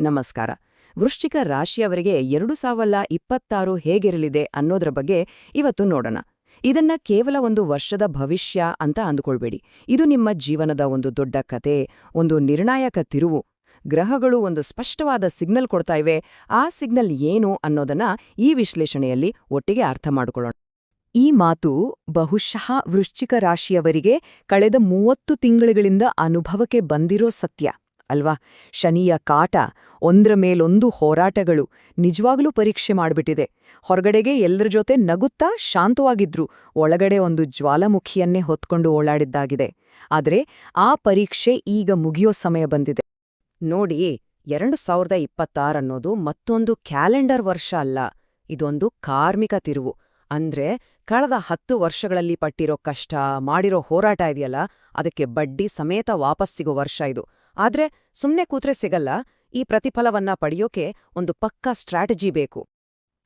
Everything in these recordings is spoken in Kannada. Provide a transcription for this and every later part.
ನಮಸ್ಕಾರ. ವೃಶ್ಚಿಕ ರಾಶಿಯವರಿಗೆ 2026 ಹೇಗಿರಲಿದೆ ಅನ್ನೋದ್ರ ಬಗ್ಗೆ ಇವತ್ತು ನೋಡೋಣ. ಇದನ್ನ ಕೇವಲ ಒಂದು ವರ್ಷದ ಭವಿಷ್ಯ ಅಂತ ಅಂದುಕೊಳ್ಬೇಡಿ. ಇದು ನಿಮ್ಮ ಜೀವನದ ಒಂದು ದೊಡ್ಡ ಕತೆ, ಒಂದು ನಿರ್ಣಾಯಕ ತಿರುವು. ಗ್ರಹಗಳು ಒಂದು ಸ್ಪಷ್ಟವಾದ ಸಿಗ್ನಲ್ ಕೊಡ್ತಾ ಇವೆ. ಆ ಸಿಗ್ನಲ್ ಏನು ಅನ್ನೋದನ್ನ ಈ ವಿಶ್ಲೇಷಣೆಯಲ್ಲಿ ಒಟ್ಟಿಗೆ ಅರ್ಥ ಮಾಡಿಕೊಳ್ಳೋಣ. ಈ ಮಾತು ಬಹುಶಃ ವೃಶ್ಚಿಕ ರಾಶಿಯವರಿಗೆ ಕಳೆದ 30 ತಿಂಗಳುಗಳಿಂದ ಅನುಭವಕ್ಕೆ ಬಂದಿರೋ ಸತ್ಯ ಅಲ್ವಾ? ಶನಿಯ ಕಾಟ, ಒಂದ್ರ ಮೇಲೊಂದು ಹೋರಾಟಗಳು ನಿಜವಾಗ್ಲೂ ಪರೀಕ್ಷೆ ಮಾಡ್ಬಿಟ್ಟಿದೆ. ಹೊರಗಡೆಗೆ ಎಲ್ಲರ ಜೊತೆ ನಗುತ್ತಾ ಶಾಂತವಾಗಿದ್ರು, ಒಳಗಡೆ ಒಂದು ಜ್ವಾಲಾಮುಖಿಯನ್ನೇ ಹೊತ್ಕೊಂಡು ಓಡಾಡಿದ್ದಾಗಿದೆ. ಆದ್ರೆ ಆ ಪರೀಕ್ಷೆ ಈಗ ಮುಗಿಯೋ ಸಮಯ ಬಂದಿದೆ. ನೋಡಿ, 2026 ಅನ್ನೋದು ಮತ್ತೊಂದು ಕ್ಯಾಲೆಂಡರ್ ವರ್ಷ ಅಲ್ಲ, ಇದೊಂದು ಕಾರ್ಮಿಕ ತಿರುವು. ಅಂದ್ರೆ ಕಳೆದ 10 ವರ್ಷಗಳಲ್ಲಿ ಪಟ್ಟಿರೋ ಕಷ್ಟ, ಮಾಡಿರೋ ಹೋರಾಟ ಇದೆಯಲ್ಲ, ಅದಕ್ಕೆ ಬಡ್ಡಿ ಸಮೇತ ವಾಪಸ್ ಸಿಗೋ ವರ್ಷ ಇದು. ಆದ್ರೆ ಸುಮ್ನೆ ಕೂತ್ರೆ ಸಿಗಲ್ಲ. ಈ ಪ್ರತಿಫಲವನ್ನ ಪಡೆಯೋಕೆ ಒಂದು ಪಕ್ಕಾ ಸ್ಟ್ರಾಟಜಿ ಬೇಕು.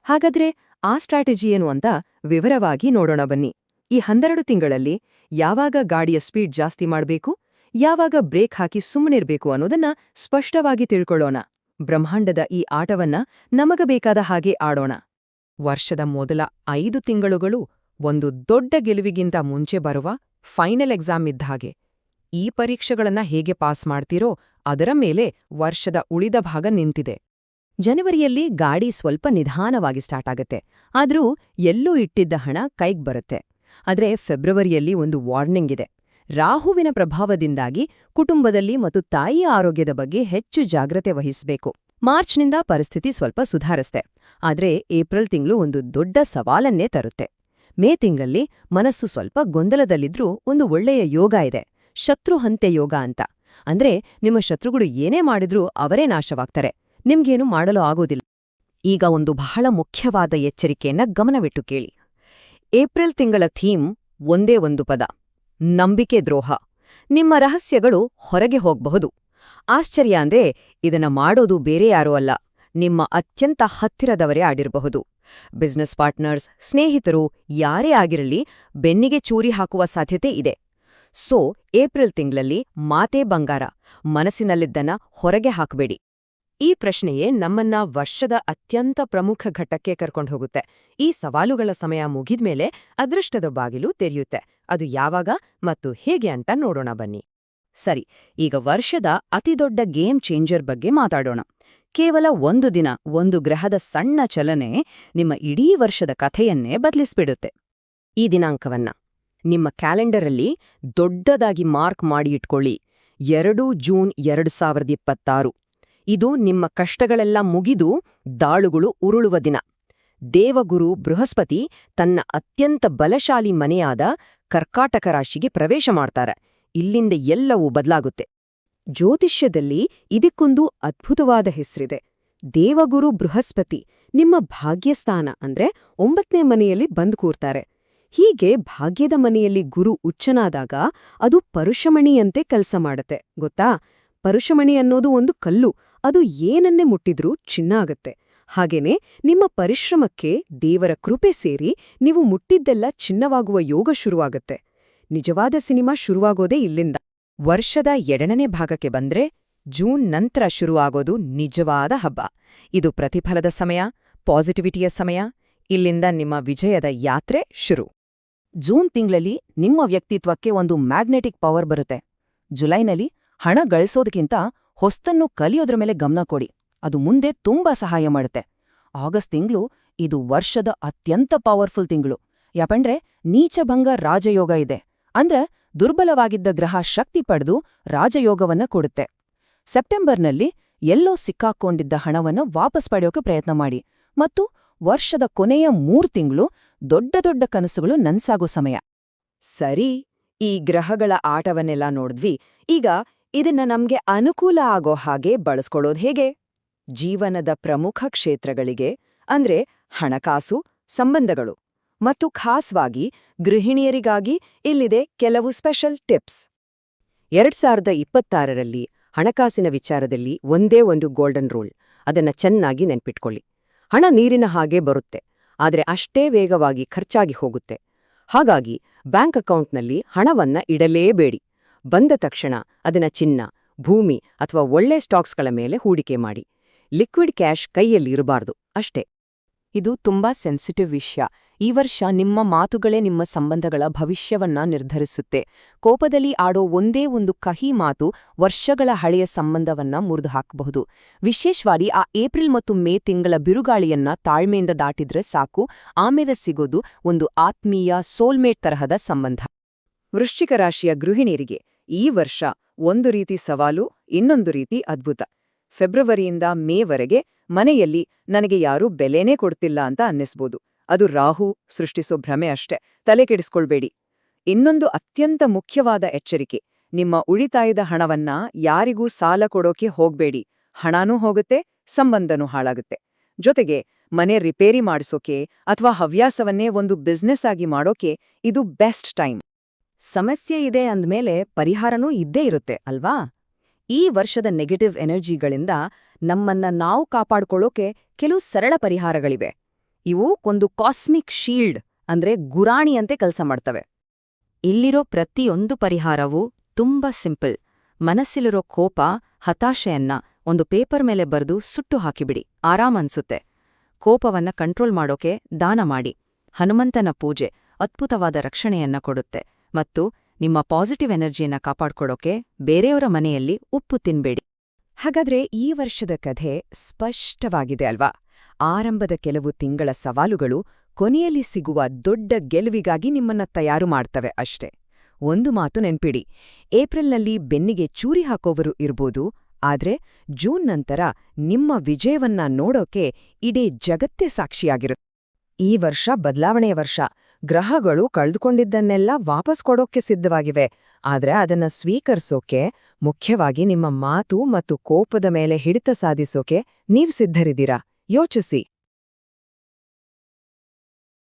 ಹಾಗಾದ್ರೆ ಆ ಸ್ಟ್ರಾಟಜಿ ಏನು ಅಂತ ವಿವರವಾಗಿ ನೋಡೋಣ ಬನ್ನಿ. ಈ 12 ತಿಂಗಳಲ್ಲಿ ಯಾವಾಗ ಗಾಡಿಯ ಸ್ಪೀಡ್ ಜಾಸ್ತಿ ಮಾಡ್ಬೇಕು, ಯಾವಾಗ ಬ್ರೇಕ್ ಹಾಕಿ ಸುಮ್ಮನಿರ್ಬೇಕು ಅನ್ನೋದನ್ನ ಸ್ಪಷ್ಟವಾಗಿ ತಿಳ್ಕೊಳ್ಳೋಣ. ಬ್ರಹ್ಮಾಂಡದ ಈ ಆಟವನ್ನ ನಮಗ ಬೇಕಾದ ಹಾಗೆ ಆಡೋಣ. ವರ್ಷದ ಮೊದಲ 5 ತಿಂಗಳುಗಳು ಒಂದು ದೊಡ್ಡ ಗೆಲುವಿಗಿಂತ ಮುಂಚೆ ಬರುವ ಫೈನಲ್ ಎಕ್ಸಾಮ್ ಇದ್ದ ಹಾಗೆ. ಈ ಪರೀಕ್ಷೆಗಳನ್ನ ಹೇಗೆ ಪಾಸ್ ಮಾಡ್ತೀರೋ ಅದರ ಮೇಲೆ ವರ್ಷದ ಉಳಿದ ಭಾಗ ನಿಂತಿದೆ. ಜನವರಿಯಲ್ಲಿ ಗಾಡಿ ಸ್ವಲ್ಪ ನಿಧಾನವಾಗಿ ಸ್ಟಾರ್ಟ್ ಆಗತ್ತೆ, ಆದ್ರೂ ಎಲ್ಲೂ ಇಟ್ಟಿದ್ದ ಹಣ ಕೈಗ್ ಬರುತ್ತೆ. ಆದ್ರೆ ಫೆಬ್ರವರಿಯಲ್ಲಿ ಒಂದು ವಾರ್ನಿಂಗ್ ಇದೆ. ರಾಹುವಿನ ಪ್ರಭಾವದಿಂದಾಗಿ ಕುಟುಂಬದಲ್ಲಿ ಮತ್ತು ತಾಯಿಯ ಆರೋಗ್ಯದ ಬಗ್ಗೆ ಹೆಚ್ಚು ಜಾಗ್ರತೆ ವಹಿಸಬೇಕು. ಮಾರ್ಚ್ನಿಂದ ಪರಿಸ್ಥಿತಿ ಸ್ವಲ್ಪ ಸುಧಾರಿಸ್ತೆ, ಆದ್ರೆ ಏಪ್ರಿಲ್ ತಿಂಗಳು ಒಂದು ದೊಡ್ಡ ಸವಾಲನ್ನೇ ತರುತ್ತೆ. ಮೇ ತಿಂಗಳಲ್ಲಿ ಮನಸ್ಸು ಸ್ವಲ್ಪ ಗೊಂದಲದಲ್ಲಿದ್ರೂ ಒಂದು ಒಳ್ಳೆಯ ಯೋಗ ಇದೆ, ಶತ್ರುಹಂತೆ ಯೋಗ ಅಂತ. ಅಂದ್ರೆ ನಿಮ್ಮ ಶತ್ರುಗಳು ಏನೇ ಮಾಡಿದ್ರೂ ಅವರೇ ನಾಶವಾಗ್ತಾರೆ, ನಿಮ್ಗೇನು ಮಾಡಲು ಆಗೋದಿಲ್ಲ. ಈಗ ಒಂದು ಬಹಳ ಮುಖ್ಯವಾದ ಎಚ್ಚರಿಕೆಯನ್ನ ಗಮನವಿಟ್ಟು ಕೇಳಿ. ಏಪ್ರಿಲ್ ತಿಂಗಳ ಥೀಮ್ ಒಂದೇ ಒಂದು ಪದ: ನಂಬಿಕೆ ದ್ರೋಹ. ನಿಮ್ಮ ರಹಸ್ಯಗಳು ಹೊರಗೆ ಹೋಗಬಹುದು. ಆಶ್ಚರ್ಯ ಅಂದ್ರೆ ಇದನ್ನ ಮಾಡೋದು ಬೇರೆ ಯಾರೂ ಅಲ್ಲ, ನಿಮ್ಮ ಅತ್ಯಂತ ಹತ್ತಿರದವರೇ ಆಗಿರಬಹುದು. ಬಿಸ್ನೆಸ್ ಪಾರ್ಟ್ನರ್ಸ್, ಸ್ನೇಹಿತರು, ಯಾರೇ ಆಗಿರಲಿ ಬೆನ್ನಿಗೆ ಚೂರಿ ಹಾಕುವ ಸಾಧ್ಯತೆ ಇದೆ. ಸೊ ಏಪ್ರಿಲ್ ತಿಂಗಳಲ್ಲಿ ಮಾತೇ ಬಂಗಾರ, ಮನಸ್ಸಿನಲ್ಲಿದ್ದನ್ನ ಹೊರಗೆ ಹಾಕಬೇಡಿ. ಈ ಪ್ರಶ್ನೆಯೇ ನಮ್ಮನ್ನ ವರ್ಷದ ಅತ್ಯಂತ ಪ್ರಮುಖ ಘಟ್ಟಕ್ಕೆ ಕರ್ಕೊಂಡು ಹೋಗುತ್ತೆ. ಈ ಸವಾಲುಗಳ ಸಮಯ ಮುಗಿದ್ಮೇಲೆ ಅದೃಷ್ಟದ ಬಾಗಿಲು ತೆರೆಯುತ್ತೆ. ಅದು ಯಾವಾಗ ಮತ್ತು ಹೇಗೆ ಅಂತ ನೋಡೋಣ ಬನ್ನಿ. ಸರಿ, ಈಗ ವರ್ಷದ ಅತಿದೊಡ್ಡ ಗೇಮ್ ಚೇಂಜರ್ ಬಗ್ಗೆ ಮಾತಾಡೋಣ. ಕೇವಲ ಒಂದು ದಿನ, ಒಂದು ಗ್ರಹದ ಸಣ್ಣ ಚಲನೆ ನಿಮ್ಮ ಇಡೀ ವರ್ಷದ ಕಥೆಯನ್ನೇ ಬದಲಿಸ್ಬಿಡುತ್ತೆ. ಈ ದಿನಾಂಕವನ್ನ ನಿಮ್ಮ ಕ್ಯಾಲೆಂಡರಲ್ಲಿ ದೊಡ್ಡದಾಗಿ ಮಾರ್ಕ್ ಮಾಡಿ ಇಟ್ಕೊಳ್ಳಿ. 2 ಜೂನ್ 2026. ಇದು ನಿಮ್ಮ ಕಷ್ಟಗಳೆಲ್ಲ ಮುಗಿದು ದಾಳುಗಳು ಉರುಳುವ ದಿನ. ದೇವಗುರು ಬೃಹಸ್ಪತಿ ತನ್ನ ಅತ್ಯಂತ ಬಲಶಾಲಿ ಮನೆಯಾದ ಕರ್ಕಾಟಕ ರಾಶಿಗೆ ಪ್ರವೇಶ ಮಾಡ್ತಾರೆ. ಇಲ್ಲಿಂದ ಎಲ್ಲವೂ ಬದಲಾಗುತ್ತೆ. ಜ್ಯೋತಿಷ್ಯದಲ್ಲಿ ಇದಕ್ಕೊಂದು ಅದ್ಭುತವಾದ ಹೆಸರಿದೆ. ದೇವಗುರು ಬೃಹಸ್ಪತಿ ನಿಮ್ಮ ಭಾಗ್ಯಸ್ಥಾನ ಅಂದ್ರೆ 9ನೇ ಮನೆಯಲ್ಲಿ ಬಂದು ಕೂರ್ತಾರೆ. ಹೀಗೆ ಭಾಗ್ಯದ ಮನೆಯಲ್ಲಿ ಗುರು ಉಚ್ಚನಾದಾಗ ಅದು ಪರುಷಮಣಿಯಂತೆ ಕೆಲಸ ಮಾಡುತ್ತೆ, ಗೊತ್ತಾ? ಪರುಷಮಣಿ ಅನ್ನೋದು ಒಂದು ಕಲ್ಲು, ಅದು ಏನನ್ನೇ ಮುಟ್ಟಿದ್ರೂ ಚಿನ್ನ ಆಗತ್ತೆ. ಹಾಗೇನೆ ನಿಮ್ಮ ಪರಿಶ್ರಮಕ್ಕೆ ದೇವರ ಕೃಪೆ ಸೇರಿ ನೀವು ಮುಟ್ಟಿದ್ದೆಲ್ಲ ಚಿನ್ನವಾಗುವ ಯೋಗ ಶುರುವಾಗತ್ತೆ. ನಿಜವಾದ ಸಿನಿಮಾ ಶುರುವಾಗೋದೇ ಇಲ್ಲಿಂದ. ವರ್ಷದ 2ನೇ ಭಾಗಕ್ಕೆ ಬಂದ್ರೆ ಜೂನ್ ನಂತರ ಶುರುವಾಗೋದು ನಿಜವಾದ ಹಬ್ಬ. ಇದು ಪ್ರತಿಫಲದ ಸಮಯ, ಪಾಸಿಟಿವಿಟಿಯ ಸಮಯ. ಇಲ್ಲಿಂದ ನಿಮ್ಮ ವಿಜಯದ ಯಾತ್ರೆ ಶುರು. ಜೂನ್ ತಿಂಗಳಲ್ಲಿ ನಿಮ್ಮ ವ್ಯಕ್ತಿತ್ವಕ್ಕೆ ಒಂದು ಮ್ಯಾಗ್ನೆಟಿಕ್ ಪವರ್ ಬರುತ್ತೆ. ಜುಲೈನಲ್ಲಿ ಹಣ ಗಳಿಸೋದಕ್ಕಿಂತ ಹೊಸ್ತನ್ನು ಕಲಿಯೋದ್ರ ಮೇಲೆ ಗಮನ ಕೊಡಿ, ಅದು ಮುಂದೆ ತುಂಬಾ ಸಹಾಯ ಮಾಡುತ್ತೆ. ಆಗಸ್ಟ್ ತಿಂಗಳು ಇದು ವರ್ಷದ ಅತ್ಯಂತ ಪವರ್ಫುಲ್ ತಿಂಗಳು. ಯಾಕಂದ್ರೆ ನೀಚಭಂಗ ರಾಜಯೋಗ ಇದೆ. ಅಂದ್ರೆ ದುರ್ಬಲವಾಗಿದ್ದ ಗ್ರಹ ಶಕ್ತಿ ಪಡೆದು ರಾಜಯೋಗವನ್ನ ಕೊಡುತ್ತೆ. ಸೆಪ್ಟೆಂಬರ್ನಲ್ಲಿ ಎಲ್ಲೋ ಸಿಕ್ಕಾಕೊಂಡಿದ್ದ ಹಣವನ್ನು ವಾಪಸ್ ಪಡೆಯೋಕೆ ಪ್ರಯತ್ನ ಮಾಡಿ. ಮತ್ತು ವರ್ಷದ ಕೊನೆಯ 3 ತಿಂಗಳು ದೊಡ್ಡ ದೊಡ್ಡ ಕನಸುಗಳು ನನ್ಸಾಗೋ ಸಮಯ. ಸರಿ, ಈ ಗ್ರಹಗಳ ಆಟವನ್ನೆಲ್ಲ ನೋಡಿದ್ವಿ. ಈಗ ಇದನ್ನ ನಮ್ಗೆ ಅನುಕೂಲ ಆಗೋ ಹಾಗೆ ಬಳಸ್ಕೊಳ್ಳೋದು ಹೇಗೆ? ಜೀವನದ ಪ್ರಮುಖ ಕ್ಷೇತ್ರಗಳಿಗೆ ಅಂದ್ರೆ ಹಣಕಾಸು, ಸಂಬಂಧಗಳು ಮತ್ತು ಖಾಸವಾಗಿ ಗೃಹಿಣಿಯರಿಗಾಗಿ ಇಲ್ಲಿದೆ ಕೆಲವು ಸ್ಪೆಷಲ್ ಟಿಪ್ಸ್. 2026ರಲ್ಲಿ ಹಣಕಾಸಿನ ವಿಚಾರದಲ್ಲಿ ಒಂದೇ ಒಂದು ಗೋಲ್ಡನ್ ರೂಲ್, ಅದನ್ನ ಚೆನ್ನಾಗಿ ನೆನ್ಪಿಟ್ಕೊಳ್ಳಿ. ಹಣ ನೀರಿನ ಹಾಗೆ ಬರುತ್ತೆ, ಆದರೆ ಅಷ್ಟೇ ವೇಗವಾಗಿ ಖರ್ಚಾಗಿ ಹೋಗುತ್ತೆ. ಹಾಗಾಗಿ ಬ್ಯಾಂಕ್ ಅಕೌಂಟ್ನಲ್ಲಿ ಹಣವನ್ನ ಇಡಲೇಬೇಡಿ. ಬಂದ ತಕ್ಷಣ ಅದನ್ನ ಚಿನ್ನ, ಭೂಮಿ ಅಥವಾ ಒಳ್ಳೆ ಸ್ಟಾಕ್ಸ್ಗಳ ಮೇಲೆ ಹೂಡಿಕೆ ಮಾಡಿ. ಲಿಕ್ವಿಡ್ ಕ್ಯಾಶ್ ಕೈಯಲ್ಲಿ ಇರಬಾರ್ದು ಅಷ್ಟೇ. ಇದು ತುಂಬಾ ಸೆನ್ಸಿಟಿವ್ ವಿಷಯ. ಈ ವರ್ಷ ನಿಮ್ಮ ಮಾತುಗಳೇ ನಿಮ್ಮ ಸಂಬಂಧಗಳ ಭವಿಷ್ಯವನ್ನ ನಿರ್ಧರಿಸುತ್ತೆ. ಕೋಪದಲ್ಲಿ ಆಡೋ ಒಂದೇ ಒಂದು ಕಹಿ ಮಾತು ವರ್ಷಗಳ ಹಳೆಯ ಸಂಬಂಧವನ್ನ ಮುರಿದು ಹಾಕಬಹುದು. ವಿಶೇಷವಾಗಿ ಆ ಏಪ್ರಿಲ್ ಮತ್ತು ಮೇ ತಿಂಗಳ ಬಿರುಗಾಳಿಯನ್ನ ತಾಳ್ಮೆಯಿಂದ ದಾಟಿದ್ರೆ ಸಾಕು, ಆಮೇಲೆ ಸಿಗೋದು ಒಂದು ಆತ್ಮೀಯ ಸೋಲ್ಮೇಟ್ ತರಹದ ಸಂಬಂಧ. ವೃಶ್ಚಿಕ ರಾಶಿಯ ಗೃಹಿಣಿಯರಿಗೆ ಈ ವರ್ಷ ಒಂದು ರೀತಿ ಸವಾಲು, ಇನ್ನೊಂದು ರೀತಿ ಅದ್ಭುತ. ಫೆಬ್ರವರಿಯಿಂದ ಮೇವರೆಗೆ ಮನೆಯಲ್ಲಿ ನನಗೆ ಯಾರೂ ಬೆಲೆನೇ ಕೊಡ್ತಿಲ್ಲ ಅಂತ ಅನ್ನಿಸ್ಬೋದು. ಅದು ರಾಹು ಸೃಷ್ಟಿಸೋ ಭ್ರಮೆ ಅಷ್ಟೆ, ತಲೆ ಕೆಡಿಸ್ಕೊಳ್ಬೇಡಿ. ಇನ್ನೊಂದು ಅತ್ಯಂತ ಮುಖ್ಯವಾದ ಎಚ್ಚರಿಕೆ: ನಿಮ್ಮ ಉಳಿತಾಯದ ಹಣವನ್ನ ಯಾರಿಗೂ ಸಾಲ ಕೊಡೋಕೆ ಹೋಗ್ಬೇಡಿ. ಹಣನೂ ಹೋಗುತ್ತೆ, ಸಂಬಂಧನೂ ಹಾಳಾಗುತ್ತೆ. ಜೊತೆಗೆ ಮನೆ ರಿಪೇರಿ ಮಾಡಿಸೋಕೆ ಅಥವಾ ಹವ್ಯಾಸವನ್ನೇ ಒಂದು ಬಿಸ್ನೆಸ್ ಆಗಿ ಮಾಡೋಕೆ ಇದು ಬೆಸ್ಟ್ ಟೈಮ್. ಸಮಸ್ಯೆ ಇದೆ ಅಂದ್ಮೇಲೆ ಪರಿಹಾರನೂ ಇದ್ದೇ ಇರುತ್ತೆ ಅಲ್ವಾ? ಈ ವರ್ಷದ ನೆಗೆಟಿವ್ ಎನರ್ಜಿಗಳಿಂದ ನಮ್ಮನ್ನ ನಾವು ಕಾಪಾಡ್ಕೊಳ್ಳೋಕೆ ಕೆಲವು ಸರಳ ಪರಿಹಾರಗಳಿವೆ. ಇವು ಒಂದು ಕಾಸ್ಮಿಕ್ ಶೀಲ್ಡ್ ಅಂದ್ರೆ ಗುರಾಣಿಯಂತೆ ಕೆಲಸ ಮಾಡ್ತವೆ. ಇಲ್ಲಿರೋ ಪ್ರತಿಯೊಂದು ಪರಿಹಾರವೂ ತುಂಬಾ ಸಿಂಪಲ್. ಮನಸ್ಸಿಲಿರೋ ಕೋಪ, ಹತಾಶೆಯನ್ನ ಒಂದು ಪೇಪರ್ ಮೇಲೆ ಬರೆದು ಸುಟ್ಟು ಹಾಕಿಬಿಡಿ, ಆರಾಮನ್ಸುತ್ತೆ. ಕೋಪವನ್ನ ಕಂಟ್ರೋಲ್ ಮಾಡೋಕೆ ದಾನ ಮಾಡಿ. ಹನುಮಂತನ ಪೂಜೆ ಅದ್ಭುತವಾದ ರಕ್ಷಣೆಯನ್ನ ಕೊಡುತ್ತೆ. ಮತ್ತು ನಿಮ್ಮ ಪಾಸಿಟಿವ್ ಎನರ್ಜಿಯನ್ನ ಕಾಪಾಡ್ಕೊಳ್ಳೋಕೆ ಬೇರೆಯವರ ಮನೆಯಲ್ಲಿ ಉಪ್ಪು ತಿನ್ಬೇಡಿ. ಹಾಗಾದ್ರೆ ಈ ವರ್ಷದ ಕಥೆ ಸ್ಪಷ್ಟವಾಗಿದೆ ಅಲ್ವಾ? ಆರಂಭದ ಕೆಲವು ತಿಂಗಳ ಸವಾಲುಗಳು ಕೊನೆಯಲ್ಲಿ ಸಿಗುವ ದೊಡ್ಡ ಗೆಲುವಿಗಾಗಿ ನಿಮ್ಮನ್ನ ತಯಾರು ಮಾಡ್ತವೆ ಅಷ್ಟೆ. ಒಂದು ಮಾತು ನೆನ್ಪಿಡಿ: ಏಪ್ರಿಲ್ನಲ್ಲಿ ಬೆನ್ನಿಗೆ ಚೂರಿ ಹಾಕೋವರು ಇರ್ಬೋದು, ಆದ್ರೆ ಜೂನ್ ನಂತರ ನಿಮ್ಮ ವಿಜಯವನ್ನ ನೋಡೋಕೆ ಇಡೀ ಜಗತ್ತೇ ಸಾಕ್ಷಿಯಾಗಿರುತ್ತೆ. ಈ ವರ್ಷ ಬದಲಾವಣೆಯ ವರ್ಷ. ಗ್ರಹಗಳು ಕಳೆದುಕೊಂಡಿದ್ದನ್ನೆಲ್ಲ ವಾಪಸ್ ಕೊಡೋಕ್ಕೆ ಸಿದ್ಧವಾಗಿವೆ. ಆದ್ರೆ ಅದನ್ನ ಸ್ವೀಕರಿಸೋಕೆ, ಮುಖ್ಯವಾಗಿ ನಿಮ್ಮ ಮಾತು ಮತ್ತು ಕೋಪದ ಮೇಲೆ ಹಿಡಿತ ಸಾಧಿಸೋಕೆ ನೀವ್ ಸಿದ್ಧರಿದ್ದೀರಾ? ಯೋಚಿಸಿ.